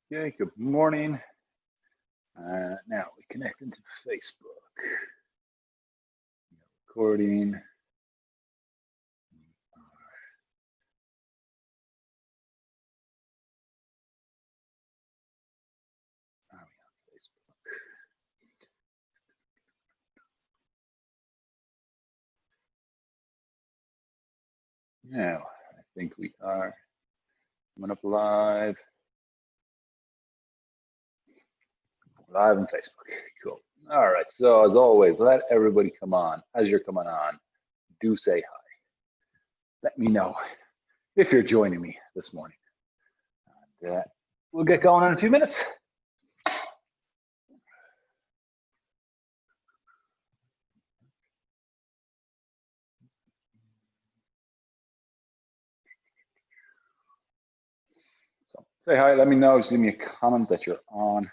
Okay, good morning. Now we connect into Facebook. Recording. Now, I think we are coming up live on Facebook. Cool. All right. So as always, let everybody come on. As you're coming on, do say hi. Let me know if you're joining me this morning. And, we'll get going in a few minutes. So say hi. Let me know. Just give me a comment that you're on.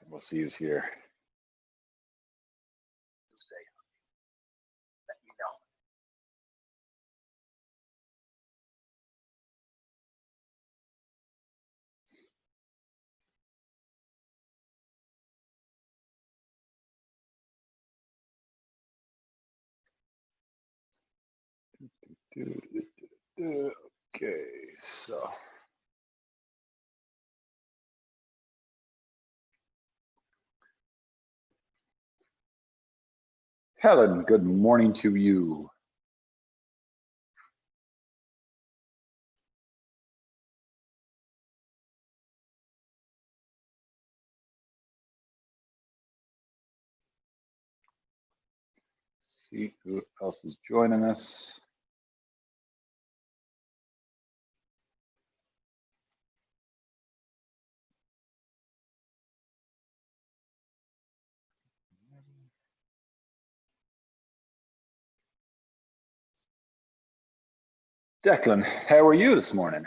We'll see who's here. Let me know. Okay, so. Helen, good morning to you. See who else is joining us. Declan, how are you this morning?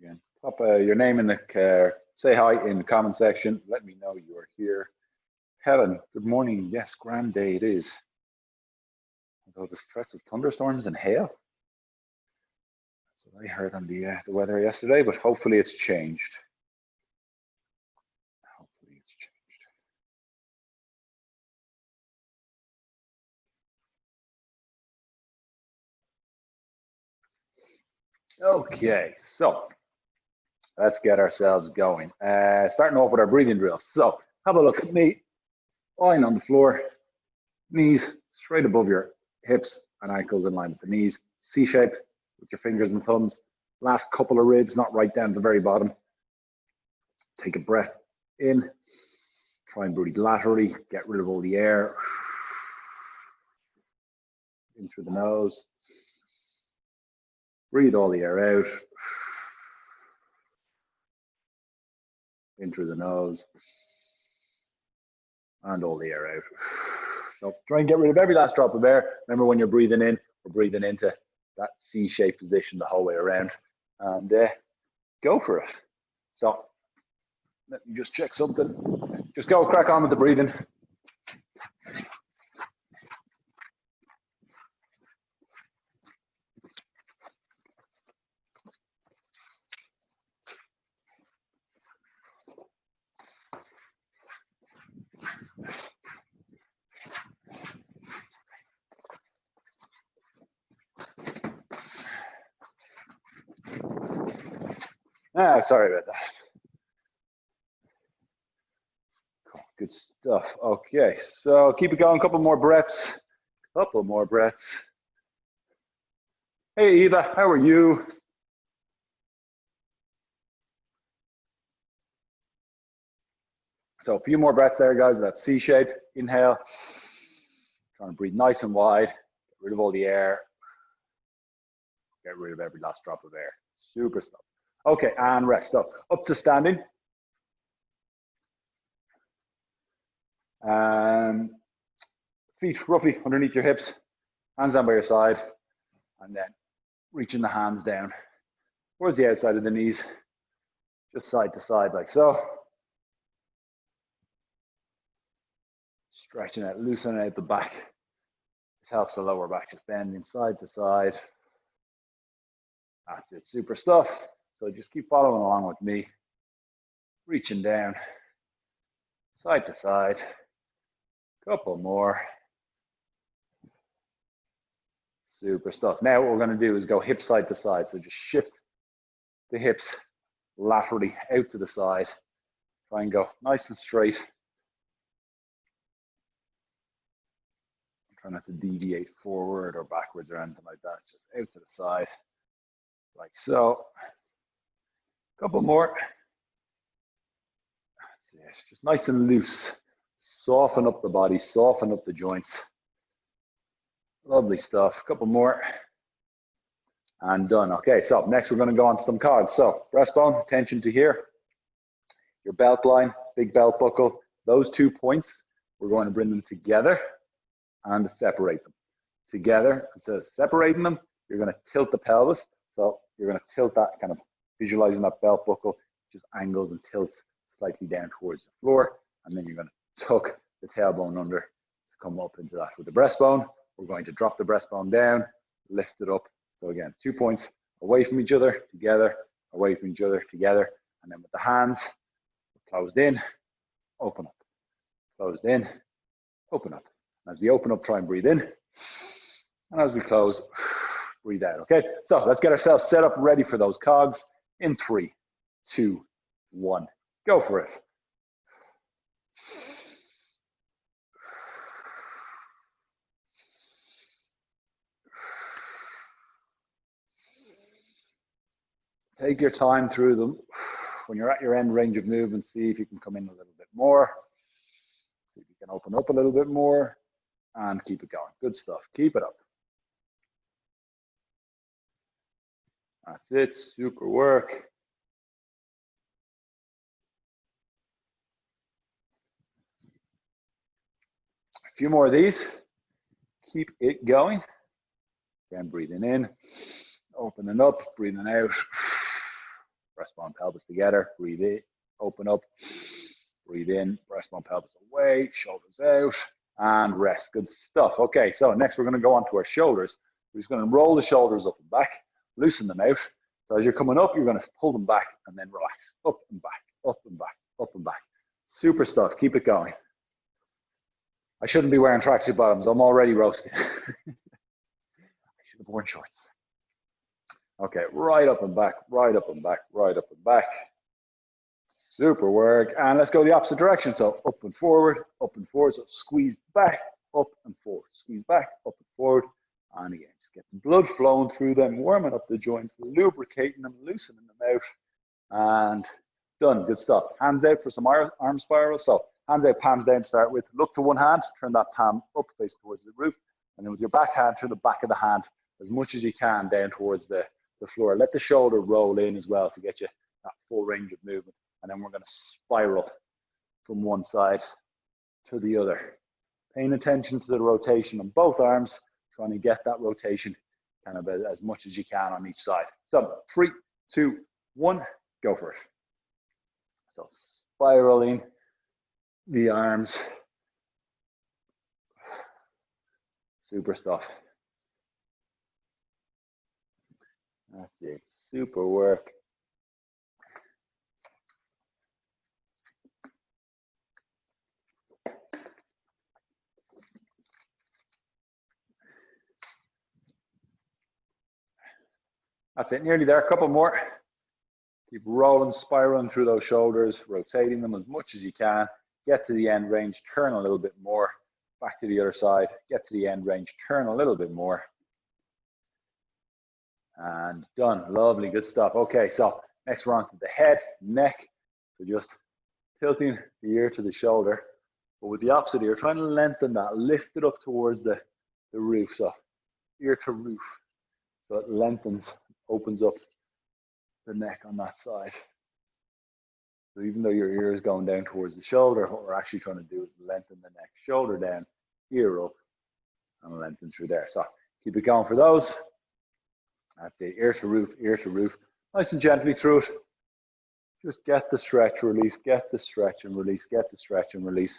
Again, pop your name in the say hi in the comment section. Let me know you are here. Helen, good morning. Yes, grand day it is. Although there's threats of thunderstorms and hail. That's what I heard on the weather yesterday, but hopefully it's changed. Hopefully it's changed. Okay, so let's get ourselves going. Starting off with our breathing drills. So have a look at me, lying on the floor, knees straight above your hips and ankles in line with the knees. C shape with your fingers and thumbs. Last couple of ribs, not right down to the very bottom. Take a breath in. Try and breathe laterally. Get rid of all the air. In through the nose. Breathe all the air out. In through the nose. And all the air out. So try and get rid of every last drop of air. Remember, when you're breathing in, we're breathing into that C-shaped position the whole way around. And go for it. So let me just check something. Just go crack on with the breathing. Sorry about that. Cool. Good stuff. Okay, so keep it going. Couple more breaths. Couple more breaths. Hey, Eva, how are you? So a few more breaths there, guys. That C shape. Inhale. Trying to breathe nice and wide. Get rid of all the air. Get rid of every last drop of air. Super stuff. Okay, and rest. So up to standing. Feet roughly underneath your hips, hands down by your side, and then reaching the hands down towards the outside of the knees, just side to side like so. Stretching out, loosening out the back. This helps the lower back, just bending side to side. That's it, super stuff. So just keep following along with me. Reaching down, side to side. Couple more. Super stuff. Now what we're going to do is go hip side to side. So just shift the hips laterally out to the side. Try and go nice and straight. Try not to deviate forward or backwards or anything like that. Just out to the side, like so. Couple more. That's it. Just nice and loose. Soften up the body, soften up the joints. Lovely stuff. Couple more. And done. Okay, so next we're going to go on some cogs. So breastbone, tension to here. Your belt line, big belt buckle. Those 2 points, we're going to bring them together and separate them. Together, instead of separating them, you're going to tilt the pelvis. So you're going to tilt that, kind of visualizing that belt buckle, just angles and tilts slightly down towards the floor. And then you're going to tuck the tailbone under to come up into that. With the breastbone, we're going to drop the breastbone down, lift it up. So again, 2 points away from each other, together, away from each other, together. And then with the hands, closed in, open up. Closed in, open up. As we open up, try and breathe in. And as we close, breathe out, okay? So let's get ourselves set up, ready for those cogs in 3, 2, 1. Go for it. Take your time through them. When you're at your end range of movement, see if you can come in a little bit more. See if you can open up a little bit more and keep it going. Good stuff. Keep it up. That's it. Super work. A few more of these. Keep it going. Again, breathing in, opening up, breathing out. Breastbone, pelvis together. Breathe in, open up, breathe in, breastbone, pelvis away, shoulders out, and rest. Good stuff. Okay, so next we're going to go on to our shoulders. We're just going to roll the shoulders up and back, loosen them out. So as you're coming up, you're going to pull them back and then relax. Up and back, up and back, up and back. Super stuff. Keep it going. I shouldn't be wearing tracksuit bottoms. I'm already roasting. I should have worn shorts. Okay, right up and back, right up and back, right up and back. Super work. And let's go the opposite direction. So up and forward, up and forward. So squeeze back, up and forward. Squeeze back, up and forward. And again, just get the blood flowing through them, warming up the joints, lubricating them, loosening them out. And done. Good stuff. Hands out for some arm spirals. So hands out, palms down, start with. Look to one hand, turn that palm up, face towards the roof. And then with your back hand, turn the back of the hand as much as you can down towards the floor. Let the shoulder roll in as well to get you that full range of movement. And then we're going to spiral from one side to the other. Paying attention to the rotation on both arms, trying to get that rotation kind of as much as you can on each side. So 3, 2, 1, go for it. So spiraling the arms. Super stuff. That's it. Super work. That's it. Nearly there. A couple more. Keep rolling, spiraling through those shoulders, rotating them as much as you can. Get to the end range, turn a little bit more. Back to the other side. Get to the end range, turn a little bit more. And done. Lovely, good stuff. Okay, so next we're on to the head, neck. So just tilting the ear to the shoulder. But with the opposite ear, trying to lengthen that, lift it up towards the roof. So ear to roof. So it lengthens, opens up the neck on that side. So even though your ear is going down towards the shoulder, what we're actually trying to do is lengthen the neck, shoulder down, ear up, and lengthen through there. So keep it going for those. That's it, ear to roof, nice and gently through it. Just get the stretch, release, get the stretch and release, get the stretch and release.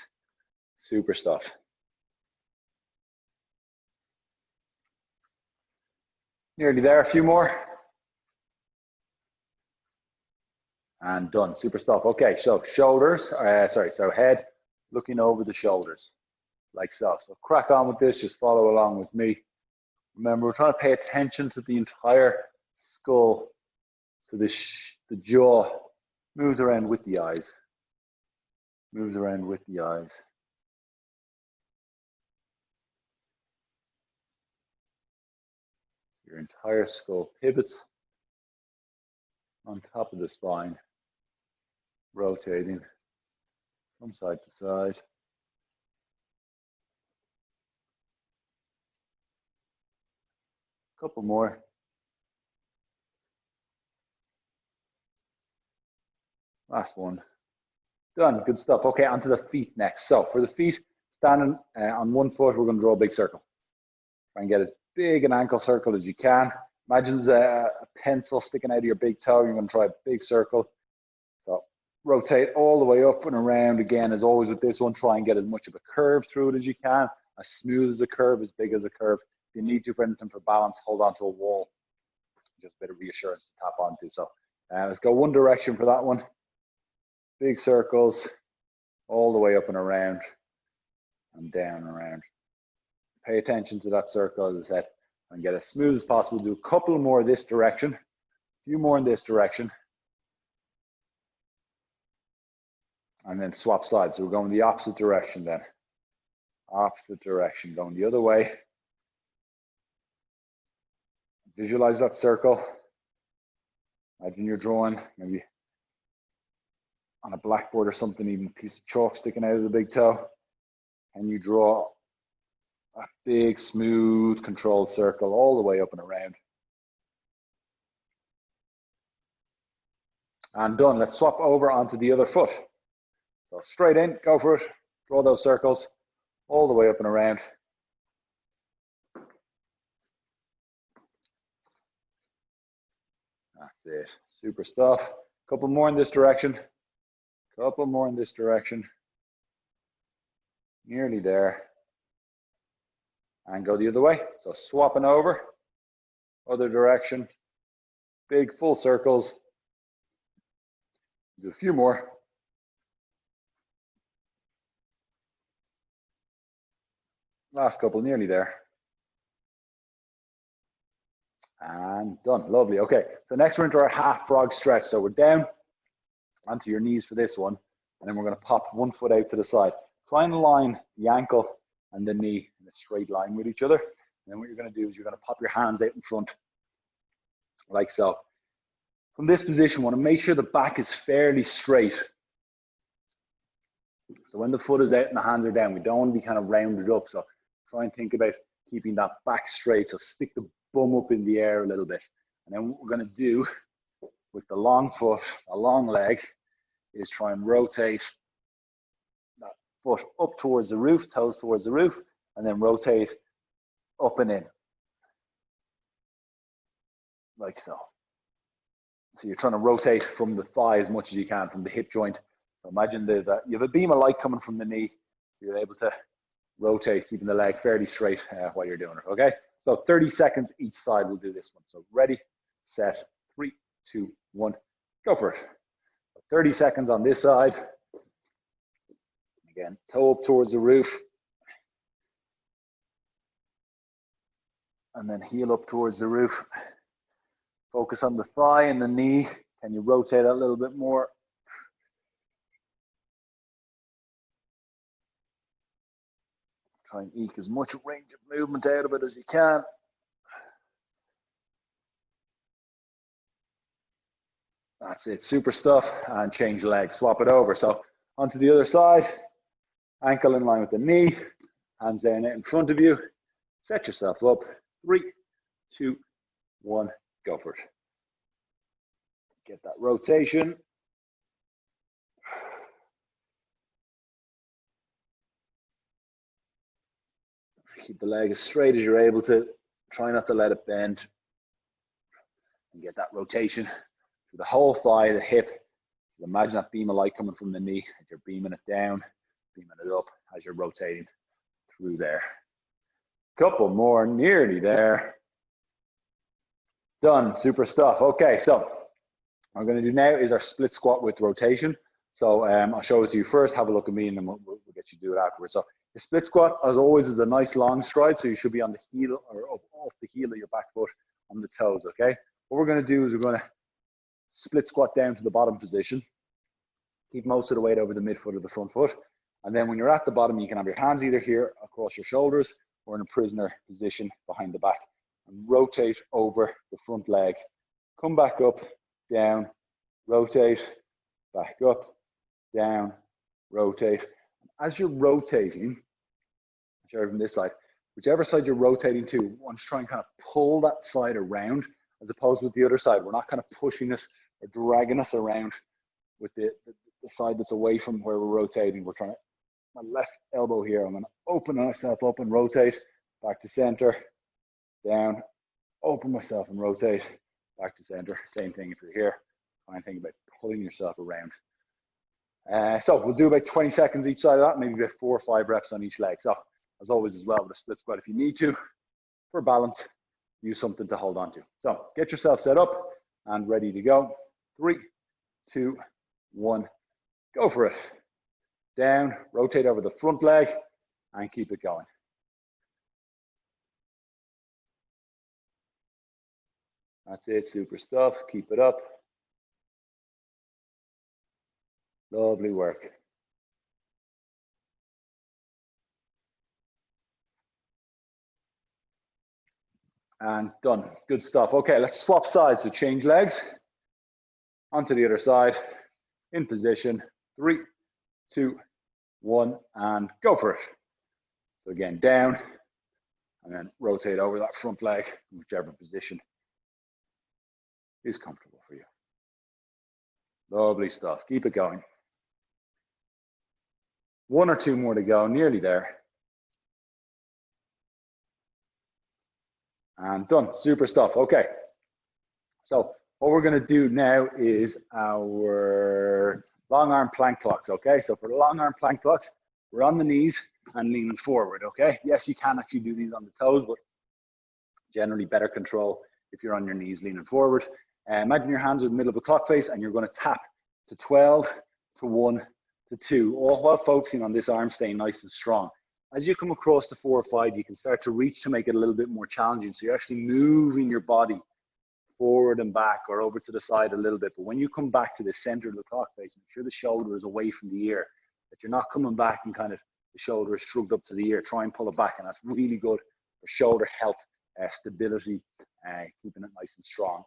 Super stuff. Nearly there, a few more. And done, super stuff. Okay, so shoulders, so head looking over the shoulders, like so. So crack on with this, just follow along with me. Remember, we're trying to pay attention to the entire skull, so the jaw moves around with the eyes, moves around with the eyes. Your entire skull pivots on top of the spine, rotating from side to side. Couple more. Last one. Done, good stuff. Okay, onto the feet next. So for the feet, standing on one foot, we're gonna draw a big circle. Try and get as big an ankle circle as you can. Imagine there's a pencil sticking out of your big toe. You're gonna try a big circle. So rotate all the way up and around. Again, as always with this one, try and get as much of a curve through it as you can. As smooth as a curve, as big as a curve. If you need to, for anything for balance, hold on to a wall. Just a bit of reassurance to tap onto. So let's go one direction for that one. Big circles all the way up and around and down and around. Pay attention to that circle, as I said, and get as smooth as possible. Do a couple more this direction, a few more in this direction, and then swap sides. So we're going the opposite direction then. Opposite direction, going the other way. Visualize that circle. Imagine you're drawing maybe on a blackboard or something, even a piece of chalk sticking out of the big toe. And you draw a big, smooth, controlled circle all the way up and around. And done. Let's swap over onto the other foot. So straight in, go for it. Draw those circles all the way up and around. That's it. Super stuff. Couple more in this direction. Couple more in this direction. Nearly there. And go the other way. So swapping over. Other direction. Big full circles. Do a few more. Last couple, nearly there. And done. Lovely. Okay, so next we're into our half frog stretch. So we're down onto your knees for this one, and then we're going to pop one foot out to the side. Try and align the ankle and the knee in a straight line with each other. And then what you're going to do is you're going to pop your hands out in front, like so. From this position, we want to make sure the back is fairly straight. So when the foot is out and the hands are down, we don't want to be kind of rounded up. So try and think about keeping that back straight. So stick the bum up in the air a little bit. And then what we're going to do with the long foot, a long leg, is try and rotate that foot up towards the roof, toes towards the roof, and then rotate up and in, like so. So you're trying to rotate from the thigh as much as you can, from the hip joint. So imagine that you have a beam of light coming from the knee. You're able to rotate, keeping the leg fairly straight while you're doing it, okay? So 30 seconds each side, we'll do this one. So ready, set, 3, 2, 1, go for it. 30 seconds on this side. Again, toe up towards the roof. And then heel up towards the roof. Focus on the thigh and the knee. Can you rotate a little bit more? Try and eke as much range of movement out of it as you can. That's it, super stuff. And change legs, swap it over. So onto the other side, ankle in line with the knee, hands down out in front of you. Set yourself up, 3, 2, 1, go for it. Get that rotation. Keep the leg as straight as you're able to. Try not to let it bend. And get that rotation through the whole thigh, the hip. So imagine that beam of light coming from the knee. As you're beaming it down, beaming it up as you're rotating through there. Couple more, nearly there. Done, super stuff. Okay, so what I'm going to do now is our split squat with rotation. So I'll show it to you first, have a look at me, and then we'll get you to do it afterwards. So the split squat, as always, is a nice long stride. So you should be on the heel or off the heel of your back foot on the toes, okay? What we're going to do is we're going to split squat down to the bottom position. Keep most of the weight over the midfoot of the front foot. And then when you're at the bottom, you can have your hands either here across your shoulders or in a prisoner position behind the back. And rotate over the front leg. Come back up, down, rotate, back up, down, rotate. As you're rotating, from this side, whichever side you're rotating to, you want to try and kind of pull that side around, as opposed with the other side. We're not kind of pushing us or dragging us around with the side that's away from where we're rotating. We're trying to, my left elbow here, I'm going to open myself up and rotate back to center, down, open myself and rotate back to center. Same thing if you're here. Try and think about pulling yourself around. So we'll do about 20 seconds each side of that, maybe about 4 or 5 reps on each leg. So as always as well with a split squat, if you need to, for balance, use something to hold on to. So get yourself set up and ready to go. 3, 2, 1, go for it. Down, rotate over the front leg and keep it going. That's it, super stuff. Keep it up. Lovely work. And done. Good stuff. Okay, let's swap sides. So change legs onto the other side. In position. 3, 2, 1, and go for it. So again, down, and then rotate over that front leg, whichever position is comfortable for you. Lovely stuff. Keep it going. 1 or 2 more to go. Nearly there. And done. Super stuff. Okay. So what we're going to do now is our long arm plank clocks. Okay. So for the long arm plank clocks, we're on the knees and leaning forward. Okay. Yes, you can actually do these on the toes, but generally better control if you're on your knees leaning forward. Imagine your hands are in the middle of a clock face and you're going to tap to 12, to 1, to 2, all while focusing on this arm staying nice and strong. As you come across to 4 or 5, you can start to reach to make it a little bit more challenging. So you're actually moving your body forward and back or over to the side a little bit. But when you come back to the center of the clock face, make sure the shoulder is away from the ear, that you're not coming back and kind of the shoulder is shrugged up to the ear. Try and pull it back, and that's really good for shoulder health, stability, keeping it nice and strong.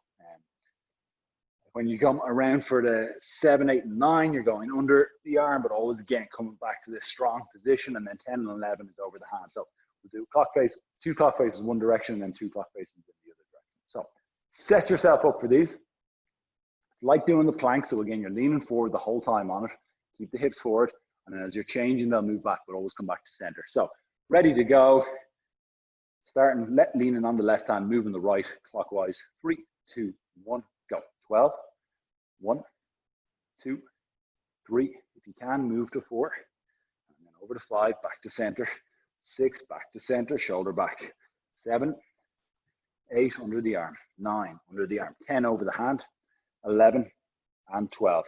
When you come around for the 7, 8, and 9, you're going under the arm, but always again coming back to this strong position. And then 10 and 11 is over the hand. So we'll do clock face, 2 clock faces one direction, and then 2 clock faces in the other direction. So set yourself up for these. It's like doing the plank. So again, you're leaning forward the whole time on it. Keep the hips forward, and then as you're changing, they'll move back, but always come back to center. So ready to go. Starting leaning on the left hand, moving the right clockwise. 3, 2, 1, go. 12, 1, 2, 3. If you can, move to 4. And then over to 5, back to center. 6, back to center, shoulder back. 7, 8, under the arm. 9, under the arm. 10, over the hand. 11, and 12.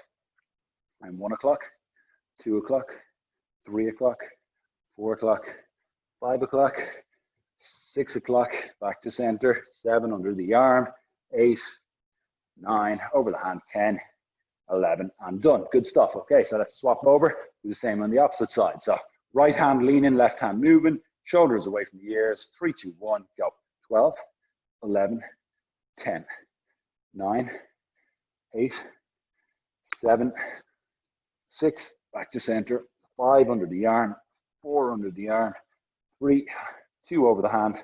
And 1 o'clock, 2 o'clock, 3 o'clock, 4 o'clock, 5 o'clock, 6 o'clock, back to center. 7, under the arm. 8, 9, over the hand, 10, 11, and done. Good stuff. Okay, so let's swap over. Do the same on the opposite side. So right hand leaning, left hand moving, shoulders away from the ears. 3, 2, 1, go. 12, 11, 10, 9, 8, 7, 6, back to center. 5, under the arm. 4, under the arm. 3, 2, over the hand,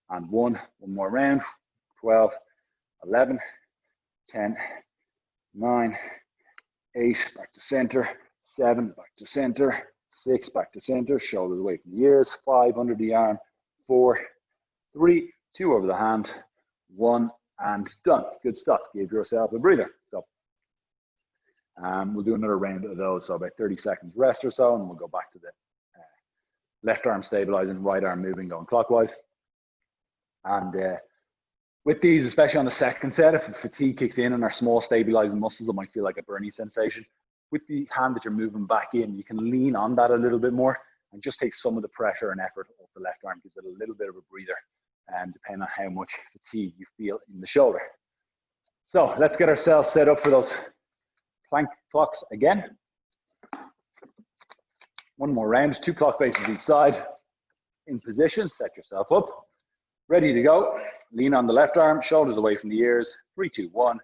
and 1. One more round. 12, 11, 10, 9, 8, back to center. 7, back to center. 6, back to center. Shoulders away from the ears. 5, under the arm. 4, 3, 2 over the hand, 1, and done. Good stuff. Give yourself a breather. So we'll do another round of those. So about 30 seconds rest or so, and we'll go back to the left arm stabilizing, right arm moving, going clockwise. And with these, especially on the second set, if fatigue kicks in and our small stabilizing muscles, it might feel like a burning sensation. With the hand that you're moving back in, you can lean on that a little bit more and just take some of the pressure and effort off the left arm, gives it a little bit of a breather, depending on how much fatigue you feel in the shoulder. So let's get ourselves set up for those plank clocks again. One more round, 2 clock faces each side. In position, set yourself up. Ready to go. Lean on the left arm, shoulders away from the ears. 3, 2, 1,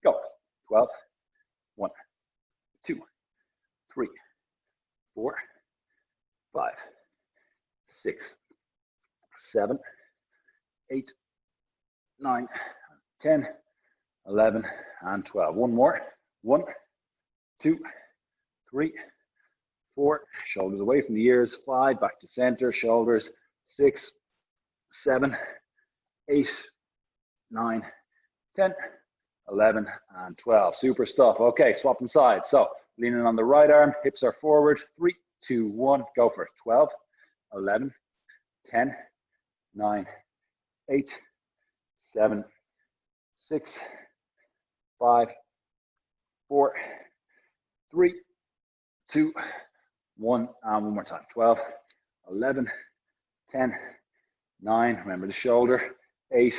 go. 12, 1, 2, 3, 4, 5, 6, 7, 8, 9, 10, 11, and 12. One more. 1, 2, 3, 4, shoulders away from the ears. 5, back to center, shoulders. 6, 7, 8, 9, 10, 11, and 12. Super stuff. Okay, swapping sides. So leaning on the right arm, hips are forward. 3, 2, 1, go for it. 12, 11, 10, 9, 8, 7, 6, 5, 4, 3, 2, 1, and one more time. 12, 11, 10, 9, remember the shoulder. 8,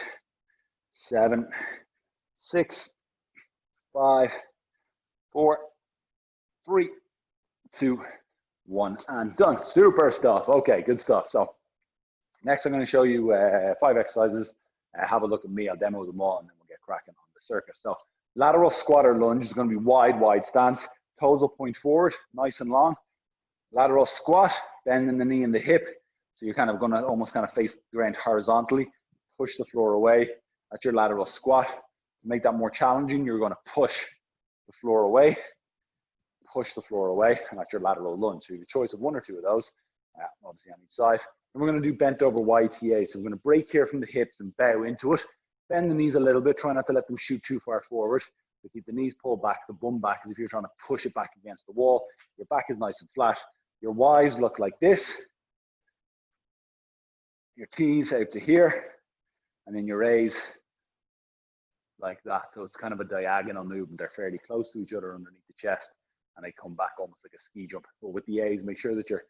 7, 6, 5, 4, 3, 2, 1, and done. Super stuff. Okay, good stuff. So next I'm going to show you 5 exercises. Have a look at me. I'll demo them all, and then we'll get cracking on the circuit. So lateral squat or lunge is going to be wide stance. Toes will point forward, nice and long. Lateral squat, bending the knee and the hip. So you're kind of going to almost kind of face the ground horizontally. Push the floor away. That's your lateral squat. To make that more challenging, you're going to push the floor away. Push the floor away, and that's your lateral lunge. So you have a choice of 1 or 2 of those, obviously on each side. And we're going to do bent over YTA. So we're going to break here from the hips and bow into it. Bend the knees a little bit. Try not to let them shoot too far forward. So keep the knees pulled back, the bum back, as if you're trying to push it back against the wall. Your back is nice and flat. Your Ys look like this. Your T's out to here. And then your A's like that. So it's kind of a diagonal movement. They're fairly close to each other underneath the chest, and they come back almost like a ski jump. But with the A's, make sure that you're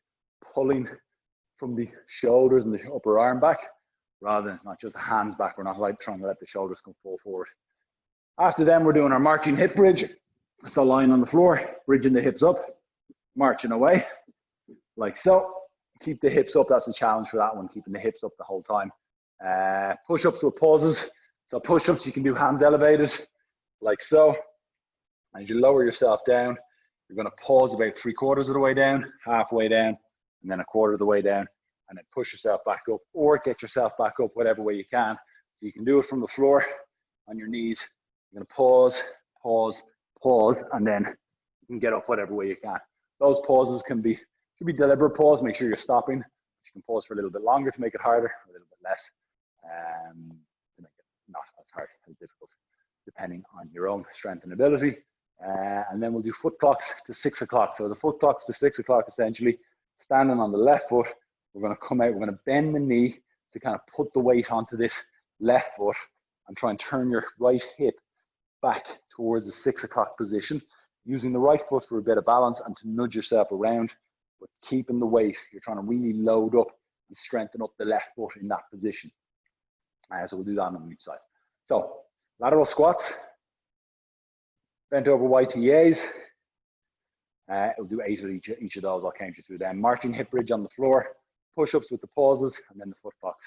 pulling from the shoulders and the upper arm back, rather than it's not just the hands back. We're not like trying to let the shoulders come full forward. After then, we're doing our marching hip bridge. So lying on the floor, bridging the hips up, marching away, like so. Keep the hips up. That's the challenge for that one, keeping the hips up the whole time. Push-ups with pauses. So push-ups, you can do hands elevated, like so. As you lower yourself down, you're going to pause about 3/4 of the way down, halfway down, and then 1/4 of the way down, and then push yourself back up, or get yourself back up whatever way you can. So you can do it from the floor on your knees. You're going to pause, pause, pause, and then you can get up whatever way you can. Those pauses should be deliberate pause. Make sure you're stopping. You can pause for a little bit longer to make it harder, a little bit less, to make it not as hard, as difficult, depending on your own strength and ability. And then we'll do foot clocks to 6 o'clock. So the foot clocks to 6 o'clock, essentially, standing on the left foot, we're going to come out, we're going to bend the knee to kind of put the weight onto this left foot and try and turn your right hip back towards the 6 o'clock position, using the right foot for a bit of balance and to nudge yourself around, but keeping the weight. You're trying to really load up and strengthen up the left foot in that position. So we'll do that on each side. So lateral squats, bent over YTAs. We'll do 8 of each of those. I'll count you through them. Marching hip bridge on the floor, push-ups with the pauses, and then the foot clocks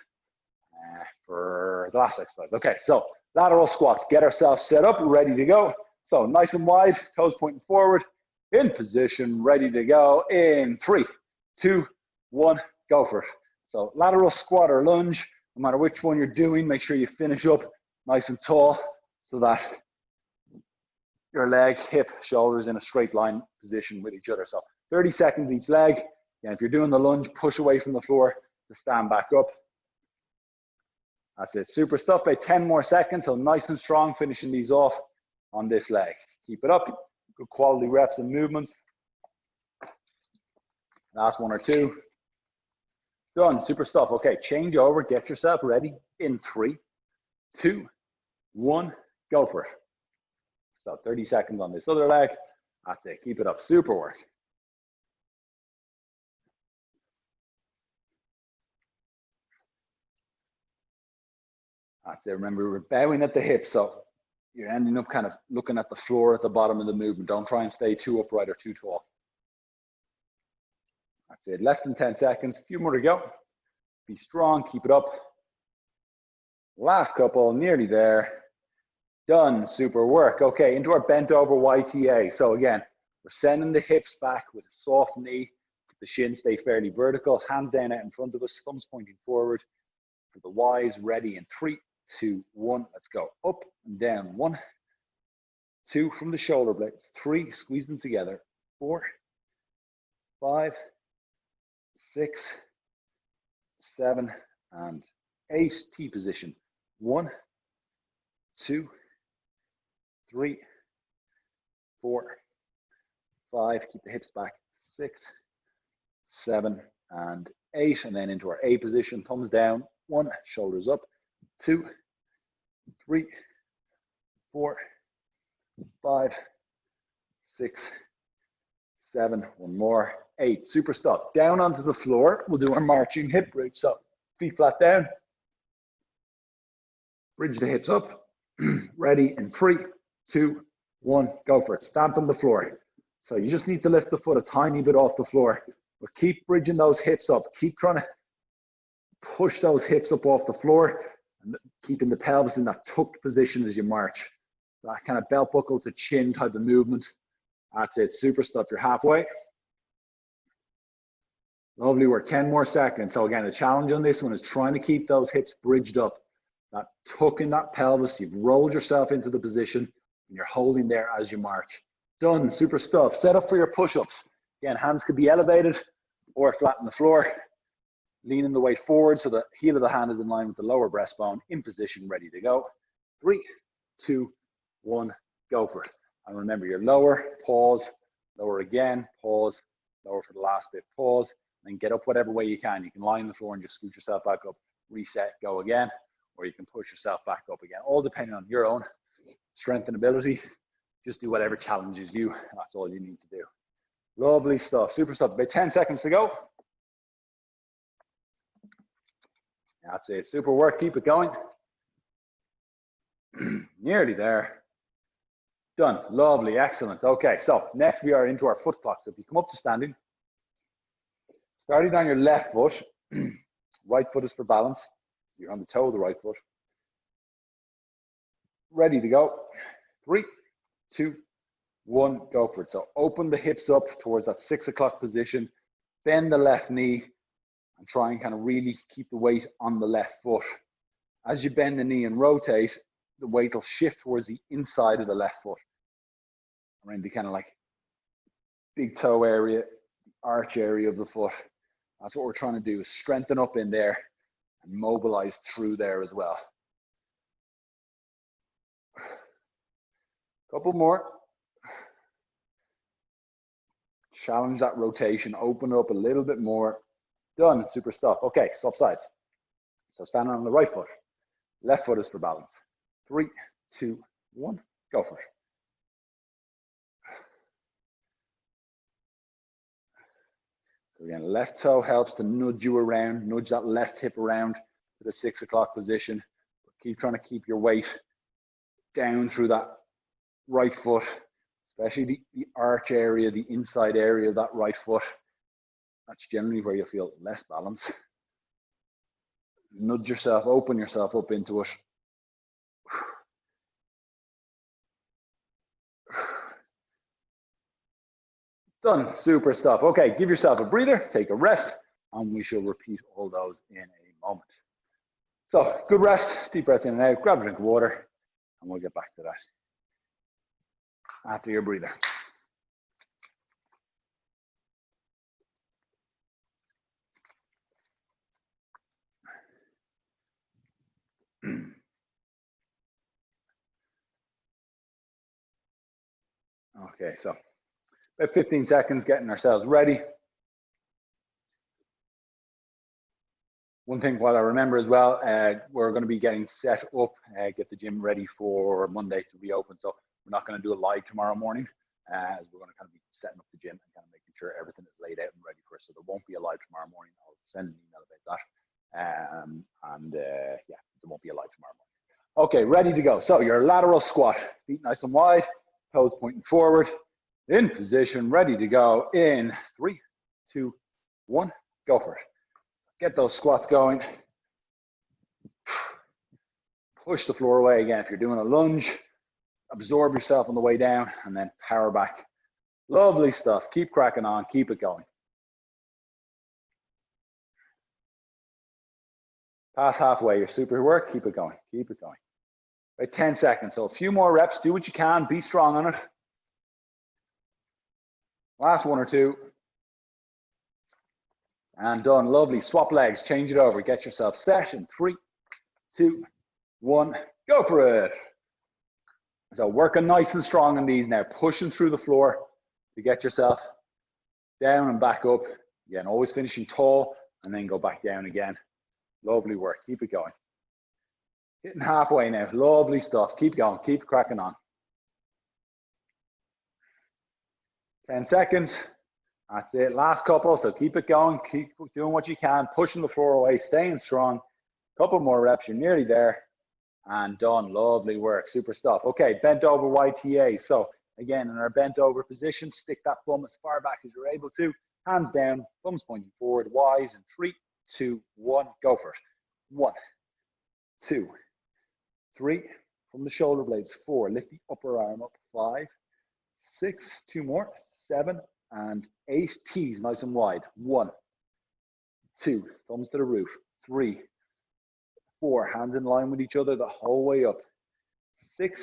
for the last exercise. Okay, so lateral squats. Get ourselves set up, ready to go. So nice and wide, toes pointing forward, in position, ready to go. In 3, 2, 1, go for it. So lateral squat or lunge, no matter which one you're doing, make sure you finish up nice and tall so that your leg, hip, shoulders in a straight line position with each other. So 30 seconds each leg. And if you're doing the lunge, push away from the floor to stand back up. That's it. Super stuff. About 10 more seconds. So nice and strong, finishing these off on this leg. Keep it up. Good quality reps and movements. Last one or two. Done. Super stuff. Okay, change over. Get yourself ready in 3, 2, 1. Go for it. So 30 seconds on this other leg. That's it. Keep it up. Super work. That's it. Remember, we're bowing at the hips, so you're ending up kind of looking at the floor at the bottom of the movement. Don't try and stay too upright or too tall. That's it. Less than 10 seconds. A few more to go. Be strong. Keep it up. Last couple. Nearly there. Done. Super work. Okay, into our bent over YTA. So again, we're sending the hips back with a soft knee. The shins stay fairly vertical. Hands down out in front of us. Thumbs pointing forward. For the Ys, ready in 3, 2, 1. Let's go. Up and down. 1, 2 from the shoulder blades. 3, squeeze them together. 4, 5, 6, 7, and 8. T position. 1, 2, 3, 4, 5. Keep the hips back. 6, 7, and 8. And then into our A position. Thumbs down. 1, shoulders up. 2, 3, 4, 5, 6, 7. One more. 8. Super stuff. Down onto the floor. We'll do our marching hip bridge. So feet flat down. Bridge the hips up. Ready in 3, 2, 1. Go for it. Stamp on the floor. So you just need to lift the foot a tiny bit off the floor. But keep bridging those hips up. Keep trying to push those hips up off the floor and keeping the pelvis in that tucked position as you march. That kind of belt buckle to chin type of movement. That's it. Super stuff. You're halfway. Lovely work. 10 more seconds. So again, the challenge on this one is trying to keep those hips bridged up. That tuck in that pelvis. You've rolled yourself into the position and you're holding there as you march. Done. Super stuff. Set up for your push-ups. Again, hands could be elevated or flat on the floor. Leaning the weight forward so the heel of the hand is in line with the lower breastbone. In position, ready to go. 3, 2, 1. Go for it. And remember, you're lower, pause, lower again, pause, lower for the last bit, pause, and then get up whatever way you can. You can lie on the floor and just scoot yourself back up, reset, go again, or you can push yourself back up again, all depending on your own strength and ability. Just do whatever challenges you. That's all you need to do. Lovely stuff, super stuff. About 10 seconds to go. That's it, super work, keep it going. Nearly there. Done, lovely, excellent. Okay, so next we are into our foot clock. So if you come up to standing, starting on your left foot, right foot is for balance. You're on the toe of the right foot. Ready to go. 3, 2, 1, go for it. So open the hips up towards that 6 o'clock position, bend the left knee, and try and kind of really keep the weight on the left foot. As you bend the knee and rotate, the weight will shift towards the inside of the left foot, around the kind of like big toe area, the arch area of the foot. That's what we're trying to do, is strengthen up in there and mobilize through there as well. Couple more. Challenge that rotation, open up a little bit more. Done, super stuff. Okay, swap sides. So standing on the right foot, left foot is for balance. 3, 2, 1, go for it. So again, left toe helps to nudge you around, nudge that left hip around to the 6 o'clock position. Keep trying to keep your weight down through that right foot, especially the arch area, the inside area of that right foot. That's generally where you feel less balance. Nudge yourself, open yourself up into it. Done, super stuff. Okay, give yourself a breather, take a rest, and we shall repeat all those in a moment. So, good rest, deep breath in and out, grab a drink of water, and we'll get back to that after your breather. Okay, so about 15 seconds getting ourselves ready. One thing while I remember as well, we're going to be getting set up, get the gym ready for Monday to reopen. So we're not going to do it live tomorrow morning, as we're going to kind of be setting up the gym and kind of making sure everything is laid out and ready for us. So there won't be a live tomorrow morning. I'll send an email about that. Yeah, there won't be a live tomorrow morning. Okay, ready to go. So your lateral squat, feet nice and wide, toes pointing forward, in position, ready to go in 3, 2, 1, go for it. Get those squats going. Push the floor away again. If you're doing a lunge, absorb yourself on the way down and then power back. Lovely stuff. Keep cracking on. Keep it going. Pass halfway. Your super work. Keep it going. Keep it going. About 10 seconds. So a few more reps. Do what you can. Be strong on it. Last 1 or 2. And done. Lovely. Swap legs. Change it over. Get yourself set in 3, 2, 1. Go for it. So working nice and strong on these now. Pushing through the floor to get yourself down and back up. Again, always finishing tall and then go back down again. Lovely work. Keep it going. Hitting halfway now. Lovely stuff. Keep going. Keep cracking on. 10 seconds. That's it. Last couple. So keep it going. Keep doing what you can. Pushing the floor away. Staying strong. Couple more reps. You're nearly there. And done. Lovely work. Super stuff. Okay. Bent over YTA. So again, in our bent over position, stick that thumb as far back as you're able to. Hands down. Thumbs pointing forward. Y's in 3, 2, 1. Go for it. 1, 2, 3. From the shoulder blades. 4. Lift the upper arm up. 5, 6. 2 more. 7 and 8. T's nice and wide. 1, 2. Thumbs to the roof. 3, 4. Hands in line with each other the whole way up. 6,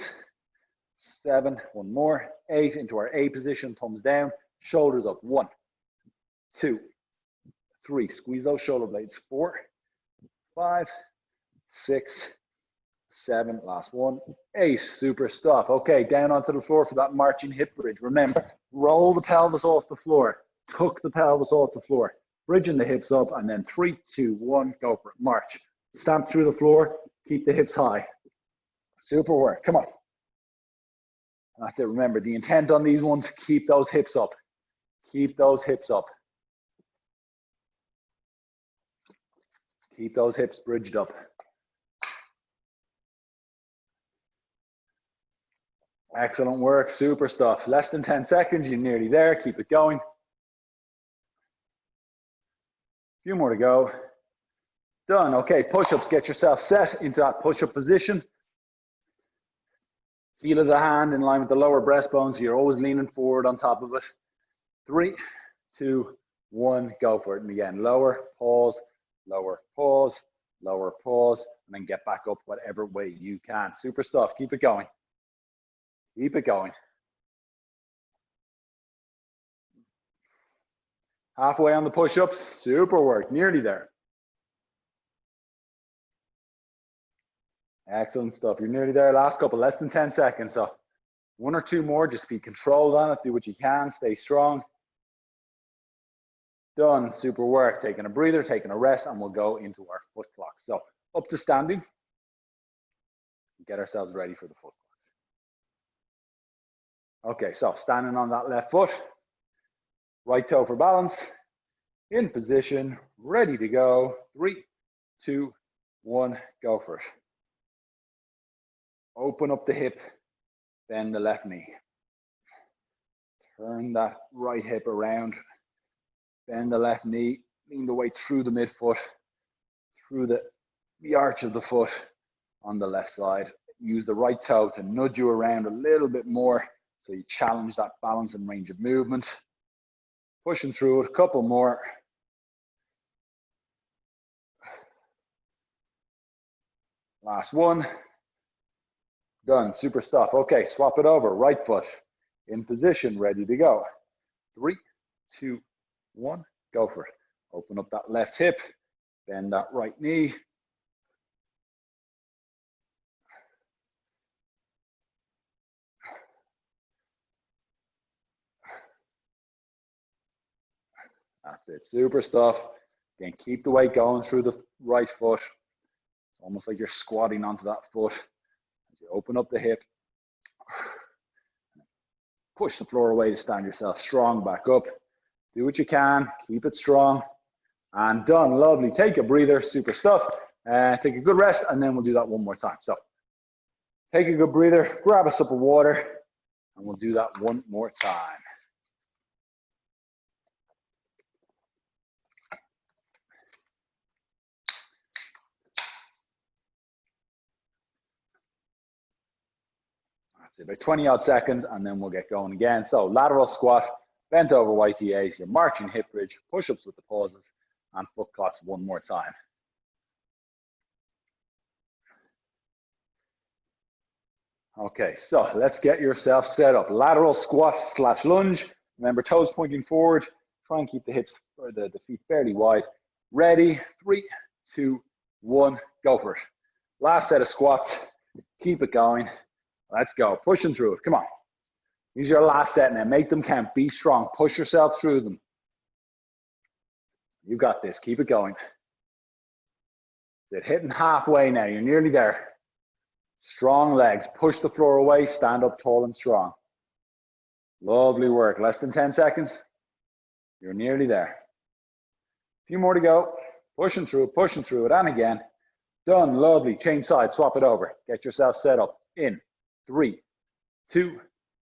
7. 1 more. 8 into our A position. Thumbs down. Shoulders up. 1, 2, 3. Squeeze those shoulder blades. 4, 5, 6, 7. Last 1. 8. Super stuff. Okay, down onto the floor for that marching hip bridge. Remember, roll the pelvis off the floor. Tuck the pelvis off the floor. Bridging the hips up and then 3, 2, 1. Go for it. March. Stamp through the floor. Keep the hips high. Super work. Come on. That's it. Remember, the intent on these ones, keep those hips up. Keep those hips up. Keep those hips bridged up. Excellent work. Super stuff. Less than 10 seconds. You're nearly there. Keep it going. A few more to go. Done. Okay, push-ups. Get yourself set into that push-up position. Heel of the hand in line with the lower breastbone, so you're always leaning forward on top of it. 3, 2, 1. Go for it. And again, lower, pause, lower, pause, lower, pause, and then get back up whatever way you can. Super stuff. Keep it going. Keep it going. Halfway on the push-ups. Super work. Nearly there. Excellent stuff. You're nearly there. Last couple, less than 10 seconds. So 1 or 2 more. Just be controlled on it. Do what you can. Stay strong. Done. Super work. Taking a breather, taking a rest, and we'll go into our foot clocks. So up to standing. Get ourselves ready for the foot clocks. Okay, so standing on that left foot. Right toe for balance. In position. Ready to go. 3, 2, 1. Go for it. Open up the hip. Bend the left knee. Turn that right hip around. Bend the left knee. Lean the weight through the midfoot. Through the arch of the foot on the left side. Use the right toe to nudge you around a little bit more so you challenge that balance and range of movement. Pushing through it. A couple more. Last one. Done. Super stuff. Okay, swap it over. Right foot in position, ready to go. 3, 2, 1. Go for it. Open up that left hip. Bend that right knee. That's it. Super stuff. Again, keep the weight going through the right foot. It's almost like you're squatting onto that foot. As you open up the hip, push the floor away to stand yourself strong back up. Do what you can. Keep it strong. And done. Lovely. Take a breather. Super stuff. Take a good rest, and then we'll do that one more time. So take a good breather. Grab a sip of water, and we'll do that one more time. About 20 odd seconds, and then we'll get going again. So lateral squat, bent over YTAs, you're marching hip bridge, push-ups with the pauses, and foot clocks one more time. Okay, so let's get yourself set up. Lateral squat slash lunge. Remember, toes pointing forward. Try and keep the hips or the feet fairly wide. Ready? 3, 2, 1, go for it. Last set of squats. Keep it going. Let's go. Pushing through it. Come on. These are your last set now. Make them count. Be strong. Push yourself through them. You got this. Keep it going. It's hitting halfway now. You're nearly there. Strong legs. Push the floor away. Stand up tall and strong. Lovely work. Less than 10 seconds. You're nearly there. A few more to go. Pushing through it. Pushing through it. And again. Done. Lovely. Change sides. Swap it over. Get yourself set up. In. 3, 2,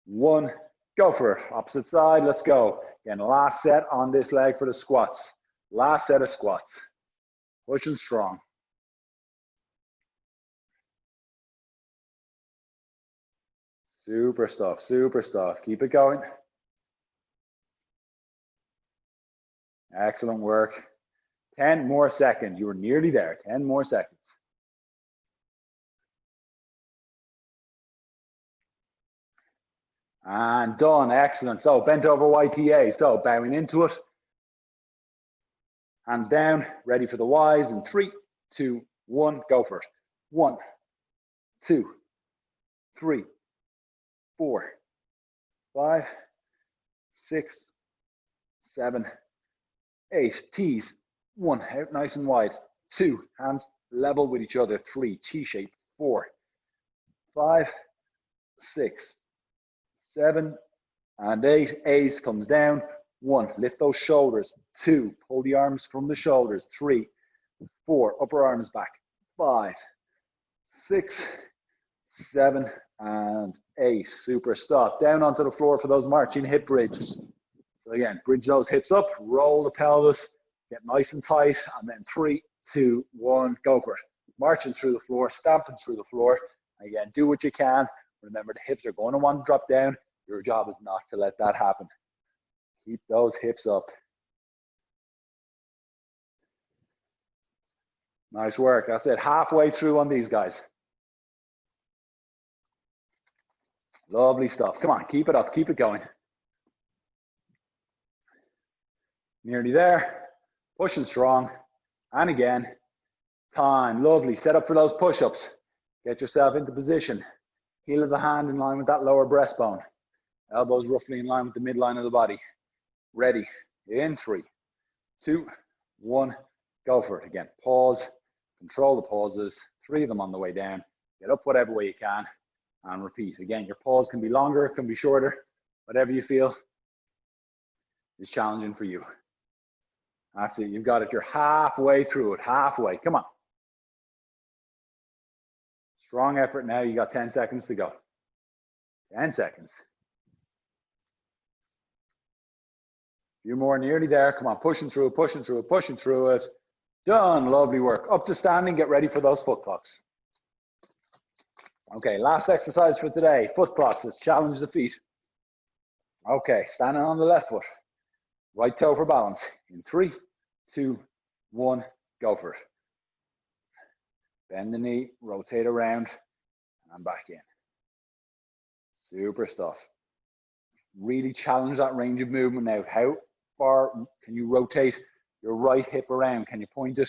1, go for it. Opposite side, let's go. Again, last set on this leg for the squats. Last set of squats. Pushing strong. Super stuff, super stuff. Keep it going. Excellent work. 10 more seconds. You were nearly there. 10 more seconds. And done. Excellent. So bent over YTA. So bowing into it. Hands down. Ready for the Ys. In 3, 2, 1. Go for it. 1, 2, 3, 4, 5, 6, 7, 8. T's. 1. Out nice and wide. 2. Hands level with each other. 3. T-shape. 4, 5, 6, 7, and 8. A's comes down. 1. Lift those shoulders. 2. Pull the arms from the shoulders. 3, 4. Upper arms back. 5, 6, 7, and 8. Super stuff. Down onto the floor for those marching hip bridges. So again, bridge those hips up. Roll the pelvis. Get nice and tight. And then 3, 2, 1. Go for it. Marching through the floor. Stamping through the floor. Again, do what you can. Remember, the hips are going to want to drop down. Your job is not to let that happen. Keep those hips up. Nice work. That's it. Halfway through on these guys. Lovely stuff. Come on, keep it up. Keep it going. Nearly there. Pushing strong. And again. Time. Lovely. Set up for those push-ups. Get yourself into position. Heel of the hand in line with that lower breastbone. Elbows roughly in line with the midline of the body. Ready. In 3, 2, 1. Go for it. Again, pause. Control the pauses. 3 of them on the way down. Get up whatever way you can. And repeat. Again, your pause can be longer, it can be shorter. Whatever you feel is challenging for you. That's it. You've got it. You're halfway through it. Halfway. Come on. Strong effort now. You got 10 seconds to go. 10 seconds. A few more, nearly there. Come on, pushing through it, pushing through it, pushing through it. Done. Lovely work. Up to standing. Get ready for those foot clocks. Okay, last exercise for today. Foot clocks. Let's challenge the feet. Okay, standing on the left foot. Right toe for balance. In 3, 2, 1. Go for it. Bend the knee, rotate around, and back in. Super stuff. Really challenge that range of movement now. How far can you rotate your right hip around? Can you point it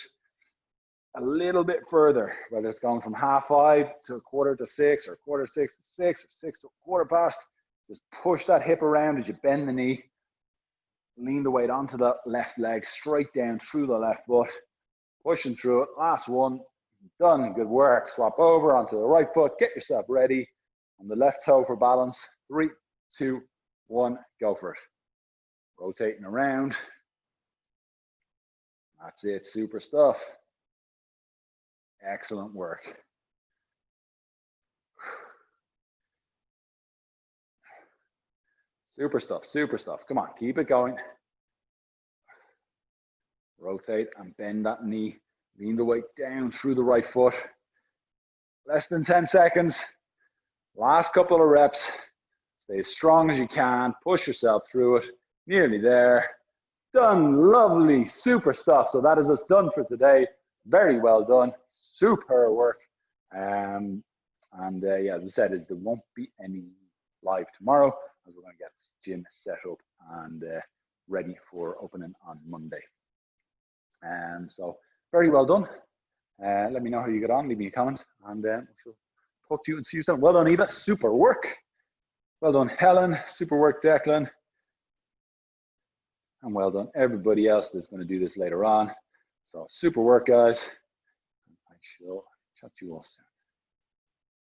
a little bit further? Whether it's going from 5:30 to 5:45 or 5:45 to 6 or 6 to 1/4 past. Just push that hip around as you bend the knee. Lean the weight onto the left leg, straight down through the left foot, pushing through it. Last one, done, good work. Swap over onto the right foot, get yourself ready on the left toe for balance. 3, 2, 1, go for it. Rotating around. That's it, super stuff. Excellent work. Super stuff, super stuff. Come on, keep it going. Rotate and bend that knee. Lean the weight down through the right foot. Less than 10 seconds. Last couple of reps. Stay as strong as you can. Push yourself through it. Nearly there. Done. Lovely. Super stuff. So that is us done for today. Very well done. Super work. Yeah, as I said, there won't be any live tomorrow as we're going to get the gym set up and ready for opening on Monday. And so very well done. Let me know how you get on. Leave me a comment and we'll talk to you and see you soon. Well done, Eva. Super work. Well done, Helen. Super work, Declan. And well done, everybody else that's going to do this later on. So super work, guys. I shall chat to you all soon.